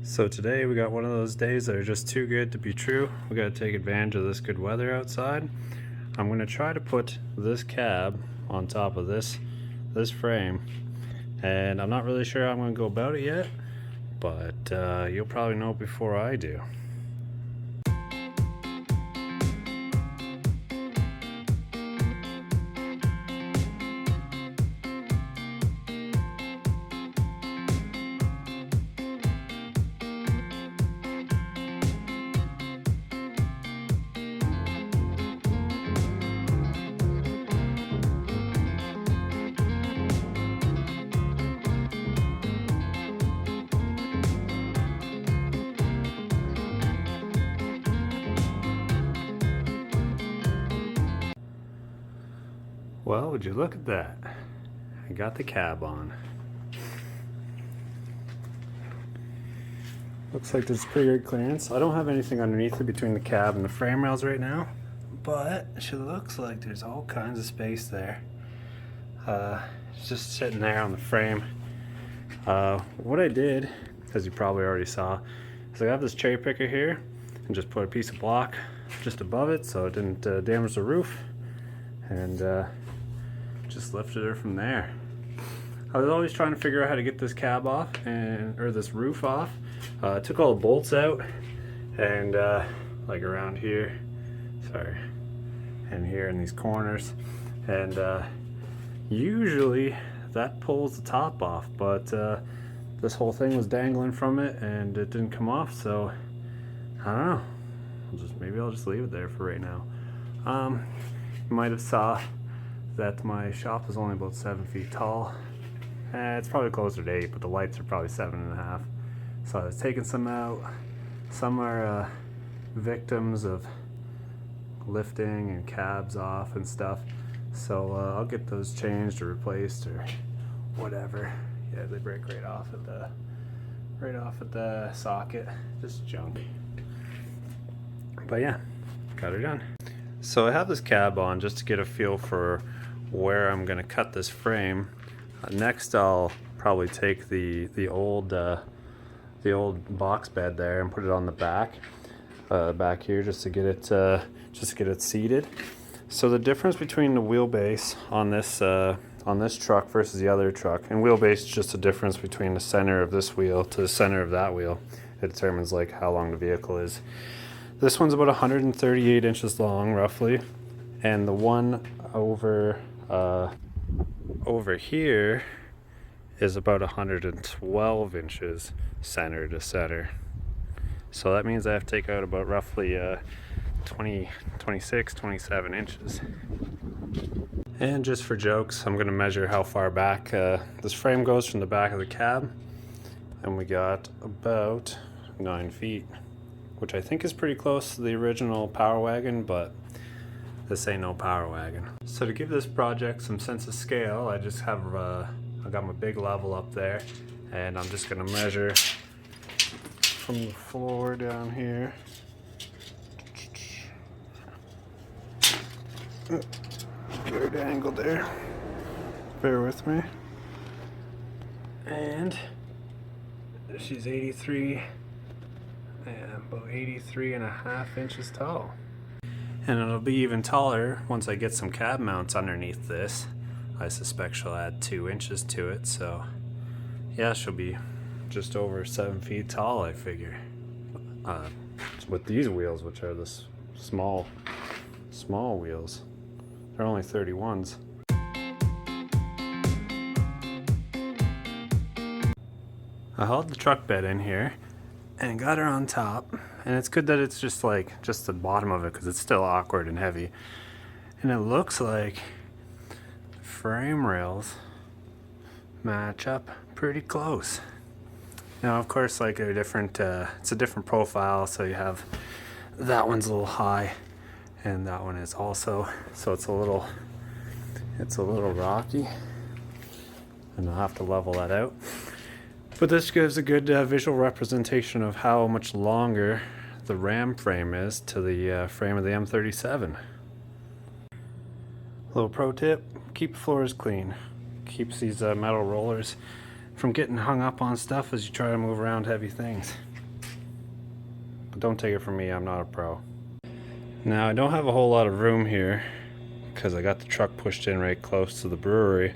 So today we got one of those days that are just too good to be true. We got to take advantage of this good weather outside. I'm going to try to put this cab on top of this frame, and I'm not really sure how I'm going to go about it yet, but you'll probably know before I do. Well, would you look at that? I got the cab on. Looks like there's pretty good clearance. I don't have anything underneath it between the cab and the frame rails right now, but it looks like there's all kinds of space there. It's just sitting there on the frame. What I did, as you probably already saw, is I have this cherry picker here and just put a piece of block just above it so it didn't damage the roof, and just lifted her from there. I was always trying to figure out how to get this cab off, or this roof off. Took all the bolts out, and like around here, and here in these corners, and usually that pulls the top off, but this whole thing was dangling from it and it didn't come off, so I don't know. Maybe I'll just leave it there for right now. You might have saw that my shop is only about 7 feet tall. It's probably closer to 8, but the lights are probably 7.5. So I was taking some out. Some are victims of lifting and cabs off and stuff. So I'll get those changed or replaced or whatever. Yeah, they break right off at the socket. Just junk. But yeah, got her done. So I have this cab on just to get a feel for where I'm going to cut this frame. Next I'll probably take the old box bed there and put it on the back here just to get it seated. So the difference between the wheelbase on this truck versus the other truck, and wheelbase is just the difference between the center of this wheel to the center of that wheel. It determines like how long the vehicle is. This one's about 138 inches long roughly, and the one over here is about 112 inches center to center. So that means I have to take out about roughly 27 inches. And just for jokes, I'm going to measure how far back this frame goes from the back of the cab, and we got about 9 feet, which I think is pretty close to the original Power Wagon, but this ain't no Power Wagon. So to give this project some sense of scale, I just have I got my big level up there, and I'm just gonna measure from the floor down here. Weird angle there. Bear with me. And she's 83. About 83.5 inches tall. And it'll be even taller once I get some cab mounts underneath this. I suspect she'll add 2 inches to it, so yeah, she'll be just over 7 feet tall, I figure. With these wheels, which are the small wheels. They're only 31s. I hauled the truck bed in here and got her on top, and it's good that it's just the bottom of it because it's still awkward and heavy, and it looks like the frame rails match up pretty close. Now of course, like it's a different profile, so you have that one's a little high and that one is also, so it's a little rocky, and I'll have to level that out. But this gives a good visual representation of how much longer the Ram frame is to the frame of the M37. Little pro tip, keep floors clean. Keeps these metal rollers from getting hung up on stuff as you try to move around heavy things. don't take it from me, I'm not a pro. Now I don't have a whole lot of room here because I got the truck pushed in right close to the brewery,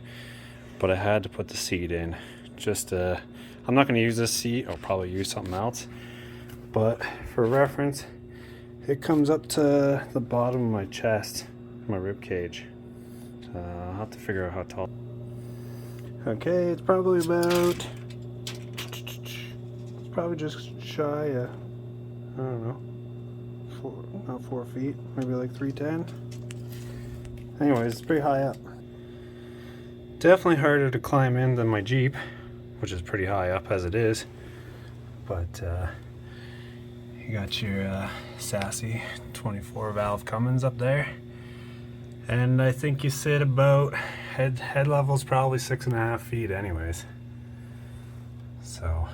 but I had to put the seat in. Just I'm not going to use this seat, I'll probably use something else, but for reference it comes up to the bottom of my chest, my rib cage. I'll have to figure out how tall. Okay, it's probably just shy of, I don't know, not 4 feet, maybe like 310. Anyways, it's pretty high up. Definitely harder to climb in than my Jeep, which is pretty high up as it is. But you got your sassy 24 valve Cummins up there. And I think you sit about, head level's probably 6.5 feet anyways. So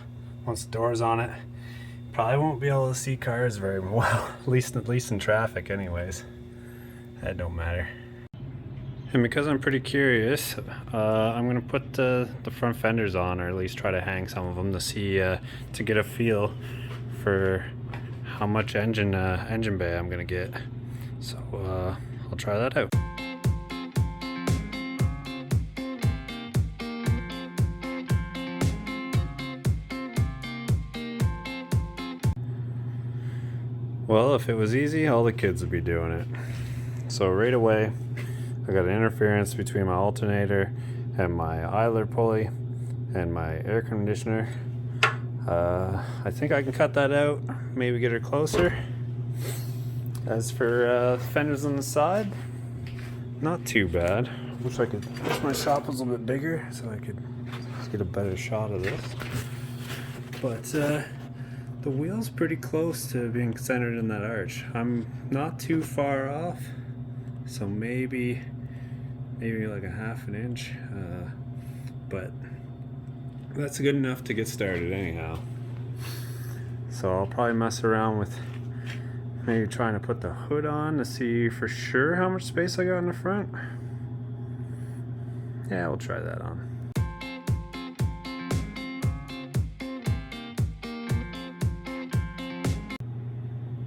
once the door's on it, probably won't be able to see cars very well, at least in traffic anyways. That don't matter. And because I'm pretty curious, I'm gonna put the front fenders on, or at least try to hang some of them to see, to get a feel for how much engine bay I'm gonna get. So I'll try that out. Well, if it was easy, all the kids would be doing it. So right away, I got an interference between my alternator and my idler pulley and my air conditioner. I think I can cut that out, maybe get her closer. As for fenders on the side, not too bad. Wish my shop was a little bit bigger so I could get a better shot of this. But the wheel's pretty close to being centered in that arch. I'm not too far off, so maybe like a 1/2 inch, but that's good enough to get started anyhow. So I'll probably mess around with maybe trying to put the hood on to see for sure how much space I got in the front. Yeah, we'll try that on.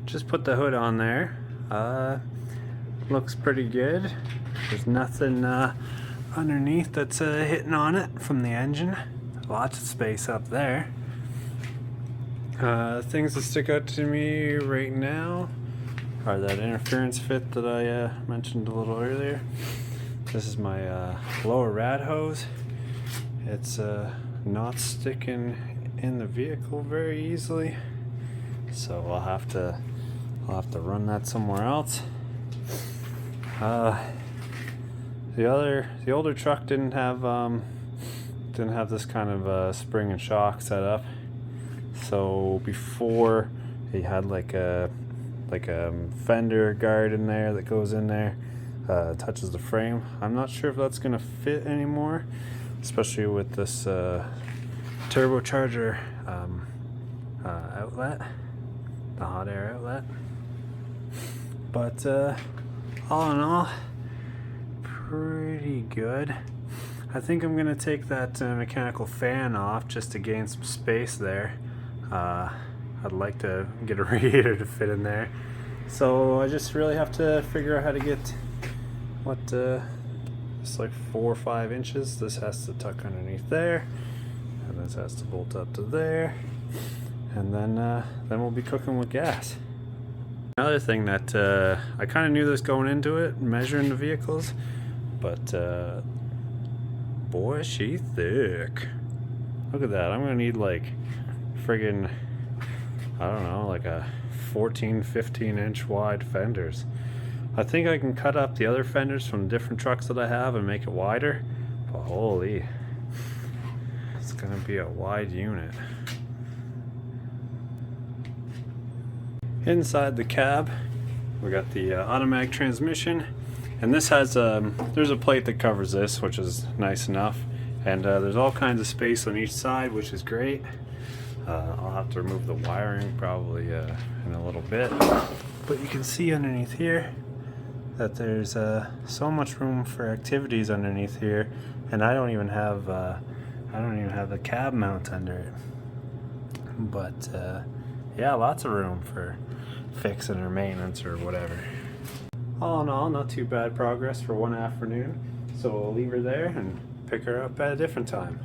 Just put the hood on there. Looks pretty good. There's nothing underneath that's hitting on it from the engine. Lots of space up there. Things that stick out to me right now are that interference fit that I mentioned a little earlier. This is my lower rad hose. It's not sticking in the vehicle very easily, so I'll have to run that somewhere else. The older truck didn't have this kind of spring and shock set up. So before, he had like a fender guard in there that goes in there, touches the frame. I'm not sure if that's gonna fit anymore, especially with this turbocharger outlet, the hot air outlet. But all in all, pretty good. I think I'm gonna take that mechanical fan off just to gain some space there. I'd like to get a radiator to fit in there, so I just really have to figure out how to get it's like 4 or 5 inches. This has to tuck underneath there, and this has to bolt up to there, and then we'll be cooking with gas. Another thing that I kind of knew this going into it, measuring the vehicles, but boy, she thick. Look at that. I'm gonna need like friggin', I don't know, like a 14-15 inch wide fenders. I think I can cut up the other fenders from different trucks that I have and make it wider, but holy, it's gonna be a wide unit. Inside the cab, we got the automatic transmission, and this has there's a plate that covers this, which is nice enough, and there's all kinds of space on each side, which is great. I'll have to remove the wiring probably in a little bit, but you can see underneath here that there's so much room for activities underneath here, and I don't even have the cab mount under it. But yeah, lots of room for fixing or maintenance or whatever. All in all, not too bad progress for one afternoon. So we'll leave her there and pick her up at a different time.